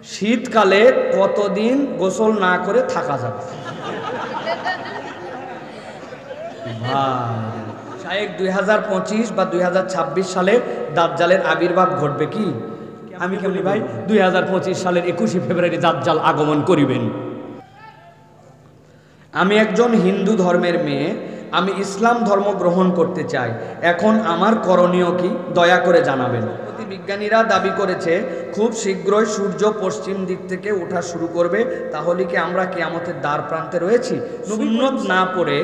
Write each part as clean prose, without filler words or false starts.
শীতকালে কতদিন গোসল না করে থাকা যাবে? শায়েখ 2025 বা 2026 সালে দাজ্জালের আবির্ভাব ঘটবে কি? আমি কেমনি ভাই 2025 সালের 21 ফেব্রুয়ারি দাজ্জাল আগমন করিবেন। আমি একজন হিন্দু ধর্মের মেয়ে, আমি ইসলাম ধর্ম গ্রহণ করতে চাই, এখন আমার করণীয় কি দয়া করে জানাবেন। বিজ্ঞানীরা দাবি করেছে খুব শীঘ্রই সূর্য পশ্চিম দিক থেকে ওঠা শুরু করবে, তাহলে কি আমরা কিয়ামতের দ্বার প্রান্তে রয়েছি? সুন্নত না পড়ে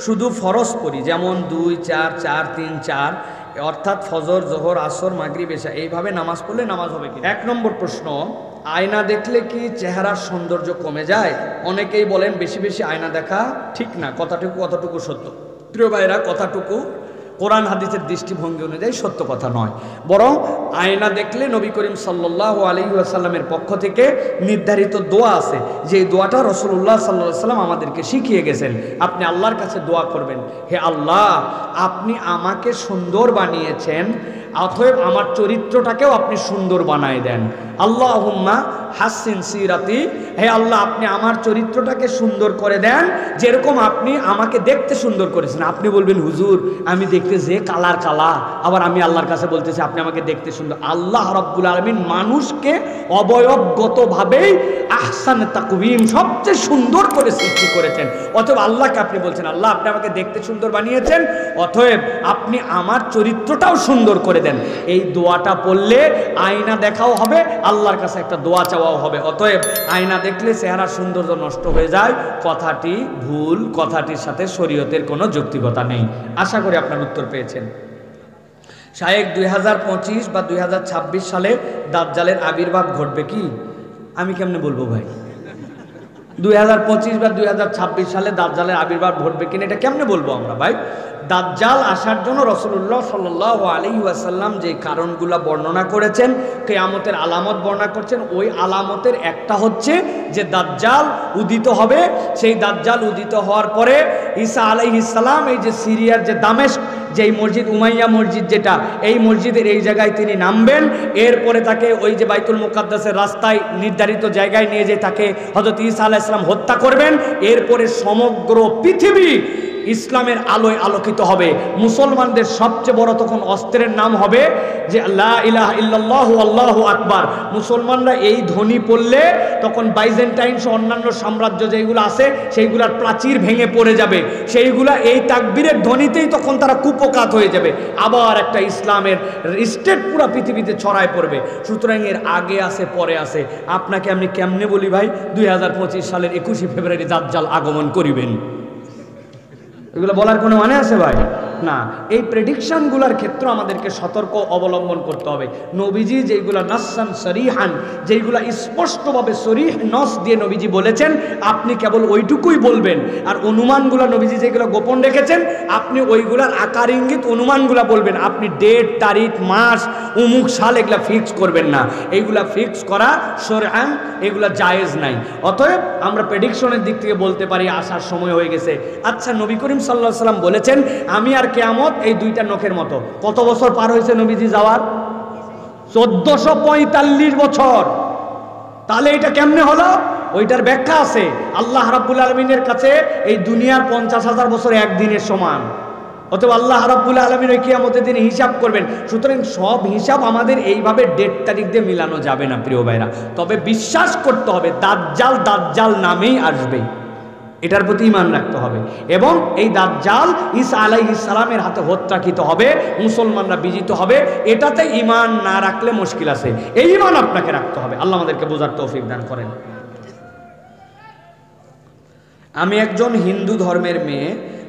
শুধু ফরজ পড়ি, যেমন 2, 4, 4, 3, 4, অর্থাৎ ফজর, জোহর, আসর, মাগরিব, এশা, এইভাবে নামাজ পড়লে নামাজ হবে কি? 1 নম্বর প্রশ্ন, আয়না দেখলে কি চেহারার সৌন্দর্য কমে যায়? অনেকেই বলেন বেশি বেশি আয়না দেখা ঠিক না। কতটুকু সত্য? প্রিয় ভাইরা, কথাটুকু কোরআন হাদিসের দৃষ্টিভঙ্গি অনুযায়ী সত্য কথা নয়, বরং আয়না দেখলে নবী করিম সাল্লাল্লাহু আলাইহি ওয়াসাল্লামের পক্ষ থেকে নির্ধারিত দোয়া আছে, যে দোয়াটা রাসূলুল্লাহ সাল্লাল্লাহু আলাইহি ওয়াসাল্লাম আমাদেরকে শিখিয়ে গেছেন। আপনি আল্লাহর কাছে দোয়া করবেন, হে আল্লাহ, আপনি আমাকে সুন্দর বানিয়েছেন, অতএব আমার চরিত্রটাকেও আপনি সুন্দর বানায় দেন। আল্লাহুম্মা হাসিন সিরাতি, হে আল্লাহ, আপনি আমার চরিত্রটাকে সুন্দর করে দেন যেরকম আপনি আমাকে দেখতে সুন্দর করেছেন। আপনি বলবেন, হুজুর আমি দেখতে যে কালা, আবার আমি আল্লাহর কাছে বলতেছি আপনি আমাকে দেখতে সুন্দর। আল্লাহ রাব্বুল আলামিন মানুষকে অবয়বগতভাবেই আহসান তাকওয়িম, সবচেয়ে সুন্দর করে সৃষ্টি করেছেন। অতএব আল্লাহকে আপনি বলছেন, আল্লাহ আপনি আমাকে দেখতে সুন্দর বানিয়েছেন, অতএব আপনি আমার চরিত্রটাও সুন্দর করে দেন। এই দোয়াটা পড়লে আয়না দেখাও হবে, আল্লাহর কাছে একটা দোয়া চাওয়াও হবে। অতএব আয়না দেখলে চেহারার সৌন্দর্য নষ্ট হয়ে যায়, কথাটি ভুল, কথাটির সাথে শরীয়তের কোনো যৌক্তিকতা নেই। আশা করি আপনার উত্তর পেয়েছেন। শায়েখ 2025 বা 2026 সালে দাজ্জালের আবির্ভাব ঘটবে কি? আমি কেমনে বলবো ভাই 2025 বা 2026 সালে দাজ্জালের আবির্ভাব ঘটবে কিনা, এটা কেমনে বলবো আমরা ভাই? দাজ্জাল আসার জন্য রাসূলুল্লাহ সাল্লাল্লাহু আলাইহি ওয়াসাল্লাম যে কারণগুলো বর্ণনা করেছেন, কিয়ামতের আলামত বর্ণনা করছেন, ওই আলামতের একটা হচ্ছে যে দাজ্জাল উদিত হবে। সেই দাজ্জাল উদিত হওয়ার পরে ঈসা আলাইহিস সালাম এই যে সিরিয়ার যে দামেস্ক, যেই মসজিদ উমাইয়া মসজিদ, যেটা এই মসজিদের এই জায়গায় তিনি নামবেন, এরপরে তাকে ওই যে বাইতুল মুকাদ্দাসের রাস্তায় নির্ধারিত জায়গায় নিয়ে যেয়ে তাকে হযরত ঈসা আলাইহিস সালাম হত্যা করবেন। এরপরে সমগ্র পৃথিবী ইসলামের আলোয় আলোকিত হবে। মুসলমানদের সবচেয়ে বড় তখন অস্ত্রের নাম হবে যে লা ইলাহা ইল্লাল্লাহু আল্লাহু আকবার। মুসলমানরা এই ধ্বনি পড়লে তখন বাইজেন্টাইন সহ অন্যান্য সাম্রাজ্য যেগুলো আছে সেইগুলার প্রাচীর ভেঙে পড়ে যাবে, সেইগুলা এই তাকবীরের ধ্বনিতেই তখন তারা কুপকাত হয়ে যাবে, আবার একটা ইসলামের স্টেট পুরো পৃথিবীতে ছড়ায় পড়বে। সুতরাং এর আগে আছে পরে আছে। আপনাকে আমি কেমনে বলি ভাই 2025 সালের 21 ফেব্রুয়ারি দাজ্জাল আগমন করিবেন? এগুলো বলার কোনো মানে আছে ভাই? না। এই প্রেডিকশনগুলোর ক্ষেত্রে আমাদেরকে সতর্ক অবলম্বন করতে হবে। নবীজি যেইগুলো নাসসান সরিহান, যেইগুলো স্পষ্টভাবে সরিহ নস দিয়ে নবীজি বলেছেন, আপনি কেবল ওইটুকুই বলবেন। আর অনুমানগুলো নবীজি যেগুলো গোপন রেখেছেন, আপনি ওইগুলার আকার ইঙ্গিত অনুমানগুলো বলবেন। আপনি ডেট, তারিখ, মাস, অমুক সাল এগুলা ফিক্স করবেন না। এইগুলা ফিক্স করা শরআন এগুলা জায়েজ নাই। অতএব আমরা প্রেডিকশনের দিক থেকে বলতে পারি আসার সময় হয়ে গেছে। আচ্ছা, নবী করিম সাল্লাল্লাহু আলাইহি সাল্লাম বলেছেন আমি আর কিয়ামত এই দুইটা নখের মতো। কত বছর পার হয়েছে নবীজি যাওয়ার? 1445 বছর। তাহলে এটা কেমনে হলো? ওইটার ব্যাখ্যা আছে। আল্লাহ রাব্বুল আলামিনের কাছে এই দুনিয়ার 50,000 বছর একদিনের সমান। অতএব আল্লাহ রাব্বুল আলামিন ওই কিয়ামতের দিনে হিসাব করবেন। সুতরাং সব হিসাব আমাদের এইভাবে ডেট তারিখ দিয়ে মিলানো যাবে না প্রিয় ভাইরা। তবে বিশ্বাস করতে হবে দাজ্জাল দাজ্জাল নামেই আসবে, এটার প্রতি ঈমান রাখতে হবে। এবং এই দাজ্জাল ঈসা আলাইহিস সালামের হাতে হত্যাকৃত হবে, মুসলমানরা বিজিত হবে, এটাতে ঈমান না রাখলে মুশকিল আছে। এই ঈমান আপনাকে রাখতে হবে। আল্লাহ আমাদেরকে বোঝার তৌফিক দান করেন। আমি একজন হিন্দু ধর্মের মেয়ে,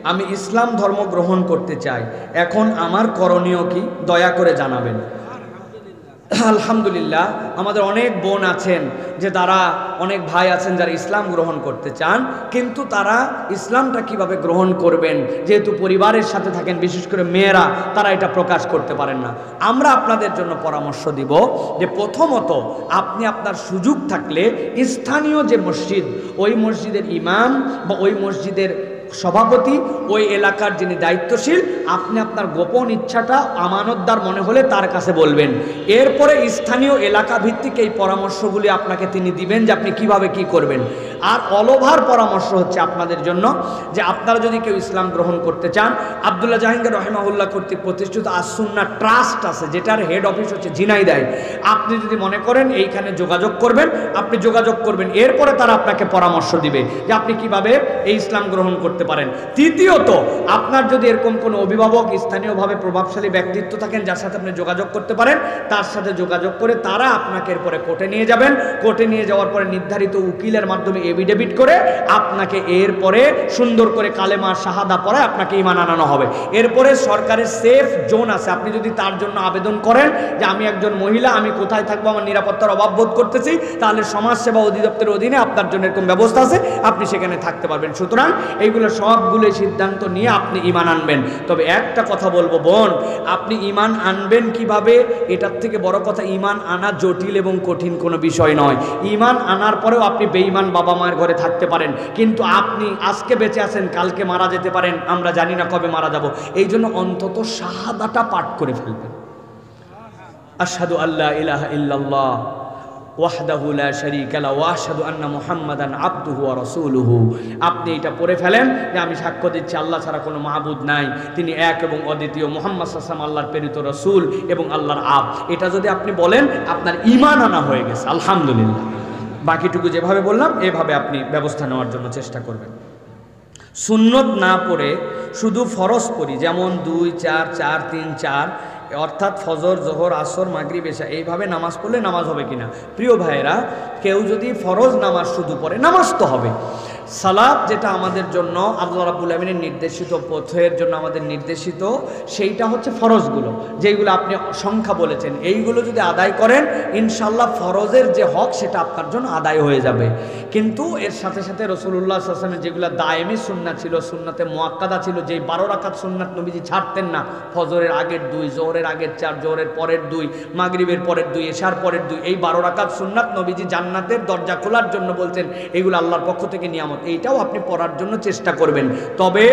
আমি ইসলাম ধর্ম গ্রহণ করতে চাই, এখন আমার করণীয় কি দয়া করে জানাবেন। আলহামদুলিল্লাহ, আমাদের অনেক বোন আছেন যে তারা, অনেক ভাই আছেন যারা ইসলাম গ্রহণ করতে চান, কিন্তু তারা ইসলামটা কিভাবে গ্রহণ করবেন, যেহেতু পরিবারের সাথে থাকেন, বিশেষ করে মেয়েরা, তারা এটা প্রকাশ করতে পারেন না। আমরা আপনাদের জন্য পরামর্শ দিব যে প্রথমত আপনি আপনার সুযোগ থাকলে স্থানীয় যে মসজিদ, ওই মসজিদের ইমাম বা ওই মসজিদের সভাপতি, ওই এলাকার যিনি দায়িত্বশীল, আপনি আপনার গোপন ইচ্ছাটা আমানতদার মনে হলে তার কাছে বলবেন। এরপরে স্থানীয় এলাকা ভিত্তিক এই পরামর্শগুলি আপনাকে তিনি দিবেন যে আপনি কিভাবে কি করবেন। আর অলওভার পরামর্শ হচ্ছে আপনাদের জন্য যে আপনারা যদি কেউ ইসলাম গ্রহণ করতে চান, আব্দুল্লাহ জাহাঙ্গীর রহিমাহুল্লাহ কর্তৃক প্রতিষ্ঠিত আস-সুন্নাহ ট্রাস্ট আছে, যেটার হেড অফিস হচ্ছে ঝিনাইদহে। আপনি যদি মনে করেন এইখানে যোগাযোগ করবেন, আপনি যোগাযোগ করবেন। এরপরে তারা আপনাকে পরামর্শ দিবে যে আপনি কিভাবে এই ইসলাম গ্রহণ করতে পারেন। তৃতীয়ত, আপনার যদি এরকম কোনো অভিভাবক, স্থানীয়ভাবে প্রভাবশালী ব্যক্তিত্ব থাকেন যার সাথে আপনি যোগাযোগ করতে পারেন, তার সাথে যোগাযোগ করে তারা আপনাকে এরপরে কোর্টে নিয়ে যাবেন। কোর্টে নিয়ে যাওয়ার পরে নির্ধারিত উকিলের মাধ্যমে এফিডেভিট করে আপনাকে এরপরে সুন্দর করে কালেমা শাহাদা পড়ে আপনাকে ঈমান আনানো হবে। এরপরে সরকারের সেফ জোন আছে, আপনি যদি তার জন্য আবেদন করেন যে আমি একজন মহিলা, আমি কোথায় থাকবো, আমার নিরাপত্তার অভাব বোধ করতেছি, তাহলে সমাজসেবা অধিদপ্তরের অধীনে আপনার জন্য এরকম ব্যবস্থা আছে, আপনি সেখানে থাকতে পারবেন। সুতরাং এইগুলো সবগুলো সিদ্ধান্ত নিয়ে আপনি ঈমান আনবেন। তবে একটা কথা বলবো বোন, আপনি ঈমান আনবেন কিভাবে, এটার থেকে বড় কথা ঈমান আনা জটিল এবং কঠিন কোনো বিষয় নয়। ঈমান আনার পরেও আপনি বেঈমান বাবা মায়ের ঘরে থাকতে পারেন, কিন্তু আপনি আজকে বেঁচে আছেন, কালকে মারা যেতে পারেন, আমরা জানি না কবে মারা যাব। এই জন্য অন্তত শাহাদাটা পাঠ করে ফেলবেন। আশহাদু আল্লা ইলাহা ইল্লাল্লাহ ওয়াহদাহু লা শারীকা লাহু ওয়া আশহাদু আন্না মুহাম্মাদান আবদুহু ওয়া রাসূলুহু। আপনি এটা পড়ে ফেলেন যে আমি সাক্ষ্য দিচ্ছি আল্লাহ ছাড়া কোনো মাহবুদ নাই, তিনি এক এবং অদ্বিতীয়, মুহাম্মদ সাল্লাল্লাহু আলাইহি ওয়াসাল্লাম আল্লাহর প্রেরিত রাসূল এবং আল্লাহর আব। এটা যদি আপনি বলেন, আপনার ঈমান আনা হয়ে গেছে, আলহামদুলিল্লাহ। বাকিটুকু যেভাবে বললাম এভাবে আপনি ব্যবস্থা নেওয়ার জন্য চেষ্টা করবেন। সুন্নত না পড়ে শুধু ফরজ পড়ি, যেমন 2, 4, 4, 3, 4, অর্থাৎ ফজর, জোহর, আসর, মাগরিব, এশা, এইভাবে নামাজ পড়লে নামাজ হবে কিনা? প্রিয় ভাইয়েরা, কেউ যদি ফরজ নামাজ শুধু পড়ে, নামাজ তো হবে। সালাত যেটা আমাদের জন্য আল্লাহ রাব্বুল আমিনের নির্দেশিত পথের জন্য আমাদের নির্দেশিত, সেইটা হচ্ছে ফরজগুলো, যেইগুলো আপনি সংখ্যা বলেছেন, এইগুলো যদি আদায় করেন ইনশাল্লাহ ফরজের যে হক সেটা আপনার জন্য আদায় হয়ে যাবে। কিন্তু এর সাথে সাথে রাসূলুল্লাহ সাল্লাল্লাহু আলাইহি ওয়াসাল্লামের যেগুলো দায়েমি সুন্নাত ছিল, সুন্নাতে মুআক্কাদা ছিল, যেই 12 রাকাত সুন্নাত নবীজি ছাড়তেন না, ফজরের আগের 2, জোহরের আগের 4, জোহরের পরের 2, মাগরিবের পরের 2, এশার পরের 2, এই 12 রাকাত সুন্নাত নবীজি জান্নাতের দরজা খোলার জন্য বলছেন, এগুলো আল্লাহর পক্ষ থেকে নিয়ামত, এইটাও আপনি পড়ার জন্য চেষ্টা করবেন। তবে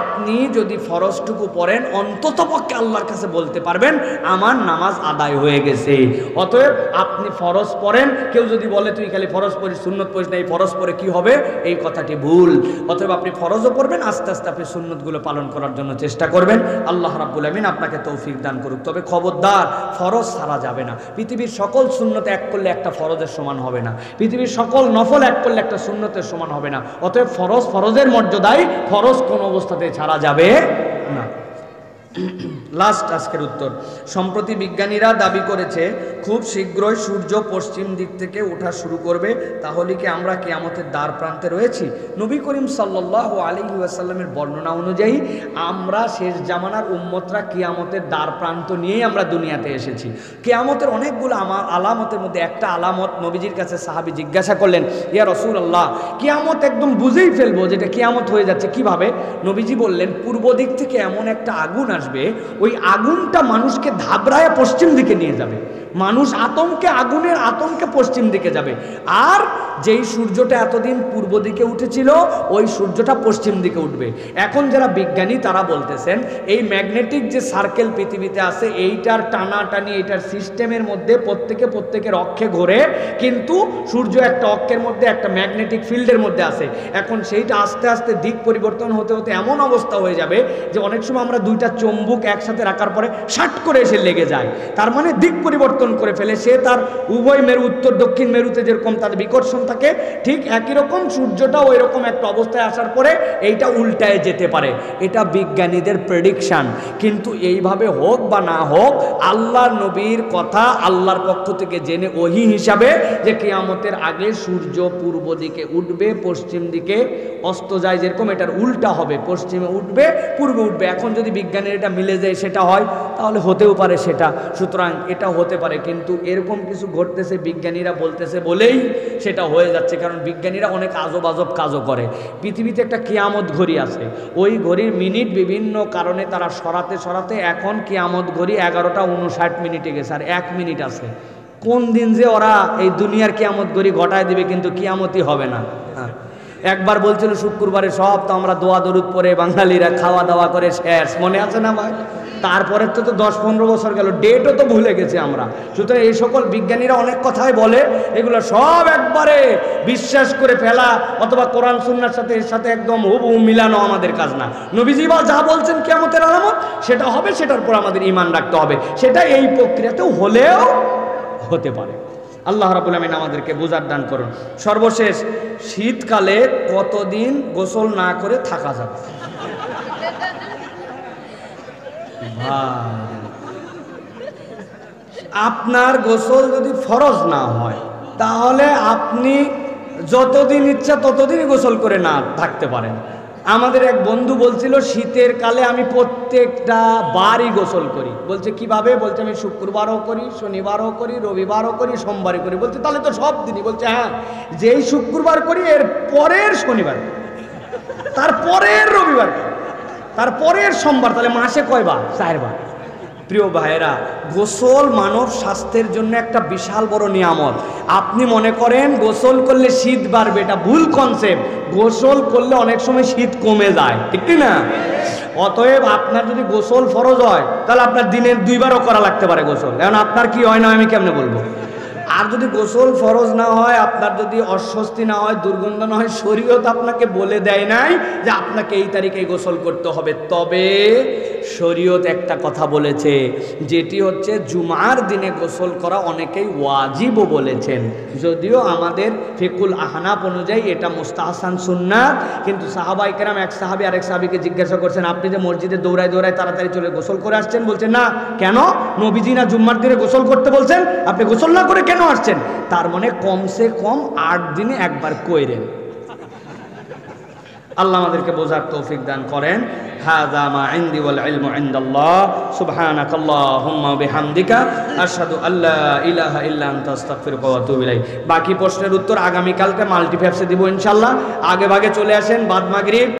আপনি যদি ফরজটুকু পড়েন, অন্ততপক্ষে আল্লাহর কাছে বলতে পারবেন আমার নামাজ আদায় হয়ে গেছে। অতএব আপনি ফরজ পড়েন। কেউ যদি বলে তুই খালি ফরজ পড়িস, সুন্নত পড়িস না, এই ফরজ পড়ে কি হবে, এই কথাটি ভুল। অতএব আপনি ফরজও পড়বেন, আস্তে আস্তে আপনি সুন্নতগুলো পালন করার জন্য চেষ্টা করবেন। আল্লাহ রাব্বুল আমিন আপনাকে তৌফিক দান করুক। তবে খবরদার, ফরজ ছাড়া যাবে না। পৃথিবীর সকল সুন্নত এক করলে একটা ফরজের সমান হবে না, পৃথিবীর সকল নফল এক করলে একটা সুন্নতের সমান হবে না। অতএব ফরজ ফরজের মর্যাদায়, ফরজ কোন অবস্থাতে ছাড়া যাবে না। লাস্ট আজকের উত্তর, সম্প্রতি বিজ্ঞানীরা দাবি করেছে খুব শীঘ্রই সূর্য পশ্চিম দিক থেকে ওঠা শুরু করবে, তাহলে কি আমরা কিয়ামতের দ্বার প্রান্তে রয়েছি? নবী করিম সাল্লাল্লাহু আলাইহি ওয়াসাল্লামের বর্ণনা অনুযায়ী আমরা শেষ জামানার উম্মতরা কিয়ামতের দ্বার প্রান্ত নিয়েই আমরা দুনিয়াতে এসেছি। কিয়ামতের অনেকগুলো আলামতের মধ্যে একটা আলামত নবীজির কাছে সাহাবী জিজ্ঞাসা করলেন, ইয়া রাসূলুল্লাহ, কিয়ামত একদম বুঝেই ফেলবো যেটা কিয়ামত হয়ে যাচ্ছে, কিভাবে? নবীজি বললেন, পূর্ব দিক থেকে এমন একটা আগুন আসবে, ওই আগুনটা মানুষকে ধাবড়ায় পশ্চিম দিকে নিয়ে যাবে। মানুষ আতঙ্কে, আগুনের আতঙ্কে পশ্চিম দিকে যাবে। আর যেই সূর্যটা এতদিন পূর্ব দিকে উঠেছিল, ওই সূর্যটা পশ্চিম দিকে উঠবে। এখন যারা বিজ্ঞানী তারা বলতেছেন এই ম্যাগনেটিক যে সার্কেল পৃথিবীতে আছে, এইটার টানাটানি, এইটার সিস্টেমের মধ্যে প্রত্যেকের অক্ষে ঘোরে, কিন্তু সূর্য একটা অক্ষের মধ্যে, একটা ম্যাগনেটিক ফিল্ডের মধ্যে আছে। এখন সেইটা আস্তে আস্তে দিক পরিবর্তন হতে হতে এমন অবস্থা হয়ে যাবে যে অনেক সময় আমরা দুইটা চুম্বক একসাথে রাখার পরে শাট করে এসে লেগে যায়। তার মানে দিক পরিবর্তন করে ফেলে সে, তার উভয় মেরু, উত্তর দক্ষিণ মেরুতে যেরকম তার বিকর্ষণ থাকে, ঠিক একই রকম সূর্যটা ওই রকম একটা অবস্থায় আসার পরে এইটা উল্টায় যেতে পারে। এটা বিজ্ঞানীদের প্রেডিকশন। কিন্তু এইভাবে হোক বা না হোক, আল্লাহর নবীর কথা আল্লাহর পক্ষ থেকে জেনে ওহী হিসাবে যে কিয়ামতের আগে সূর্য পূর্ব দিকে উঠবে, পশ্চিম দিকে অস্ত যায়, যেরকম এটার উল্টা হবে, পশ্চিমে উঠবে, পূর্বে উঠবে। এখন যদি বিজ্ঞানের এটা মিলে যায়, সেটা হয়, তাহলে হতেও পারে সেটা। সুতরাং এটা হতে পারে, কিন্তু এরকম কিছু ঘটতেছে বিজ্ঞানীরা বলতেছে বলেই সেটা হয়ে যাচ্ছে। কারণ বিজ্ঞানীরা অনেক আজব আজব কাজও করে। পৃথিবীতে একটা কিয়ামত ঘড়ি আছে, ওই ঘড়ির মিনিট বিভিন্ন কারণে তারা সরাতে এখন কিয়ামত ঘড়ি 11:59 গেছে, আর 1 মিনিট আছে। কোন দিন যে ওরা এই দুনিয়ার কিয়ামত ঘড়ি ঘটায় দিবে, কিন্তু কিয়ামতই হবে না। একবার বলছিল শুক্রবারে সব তো আমরা দোয়া দরুদ পরে বাঙালিরা খাওয়া দাওয়া করে শেষ, মনে আছে না ভাই? তারপরে তো 10-15 বছর গেল, ডেটও তো ভুলে গেছি আমরা। সুতরাং এই সকল বিজ্ঞানীরা অনেক কথাই বলে, এগুলো সব একবারে বিশ্বাস করে ফেলা অথবা কোরআন সুন্নাহর সাথে এর সাথে একদম হুবহু মিলানো আমাদের কাজ না। নবীজি যা বলছেন কিয়ামতের আলামত সেটা হবে, সেটার পর আমাদের ঈমান রাখতে হবে, সেটা এই প্রক্রিয়াতেও হলেও হতে পারে। আল্লাহ রাব্বুল আমিন আমাদেরকে বুঝার দান করুন। সর্বশেষ, শীতকালে কতদিন গোসল না করে থাকা যাবে? আপনার গোসল যদি ফরজ না হয় তাহলে আপনি যতদিন ইচ্ছা ততদিনই গোসল করে না থাকতে পারেন। আমাদের এক বন্ধু বলছিল শীতের কালে আমি প্রত্যেকটা বারই গোসল করি। বলছে কিভাবে? বলছে আমি শুক্রবারও করি, শনিবারও করি, রবিবারও করি, সোমবারও করি। বলছে তাহলে তো সব দিনই। বলছে হ্যাঁ, যেই শুক্রবার করি এর পরের শনিবার, তারপরের রবিবার, তারপরের সোমবার, তাহলে মাসে কয়বার? 4 বার। প্রিয় ভাইয়েরা, গোসল মানব স্বাস্থ্যের জন্য একটা বিশাল বড় নিয়ামত। আপনি মনে করেন গোসল করলে শীত বাড়বে, এটা ভুল কনসেপ্ট। গোসল করলে অনেক সময় শীত কমে যায়, ঠিক না? অতএব আপনার যদি গোসল ফরজ হয় তাহলে আপনার দিনে 2 বারও করা লাগতে পারে গোসল। এখন আপনার কি হয় না আমি কেমনে বলবো? আর যদি গোসল ফরজ না হয়, আপনার যদি অস্বস্তি না হয়, দুর্গন্ধ না হয়, শরীয়ত আপনাকে বলে দেয় নাই যে আপনাকে এই তারিখে গোসল করতে হবে। তবে শরীয়ত একটা কথা বলেছে, যেটি হচ্ছে জুমার দিনে গোসল করা অনেকেই ওয়াজিবও বলেছেন। যদিও আমাদের ফিকুল আহনাফ অনুযায়ী এটা মুস্তাহসান সুন্নাত, কিন্তু সাহাবায়ে কেরাম, এক সাহাবী আরেক সাহাবীকে জিজ্ঞাসা করছেন আপনি যে মসজিদে দৌড়ায় দৌড়ায় তাড়াতাড়ি চলে গোসল করে আসছেন? বলছেন না। কেন? নবীজি না জুম্মার দিনে গোসল করতে বলছেন, আপনি গোসল না করে কেন আসছেন? তার মানে কমসে কম 8 দিনে একবার কইরেন। আল্লাহ আমাদেরকে বোঝার তৌফিক দান করেন। হাযা মা ইনদি ওয়াল ইলমু ইনদাল্লাহ সুবহানাকাল্লাহুম্মা ওয়া বিহামদিকা আশহাদু আল্লা ইলাহা ইল্লা আনতা আস্তাগফিরুকা ওয়া আতুবু ইলাইক। বাকি প্রশ্নের উত্তর আগামী কালকে মাল্টিপ্যাপসে দিব ইনশাআল্লাহ। আগে ভাগে চলে আসেন, বাদ মাগরিব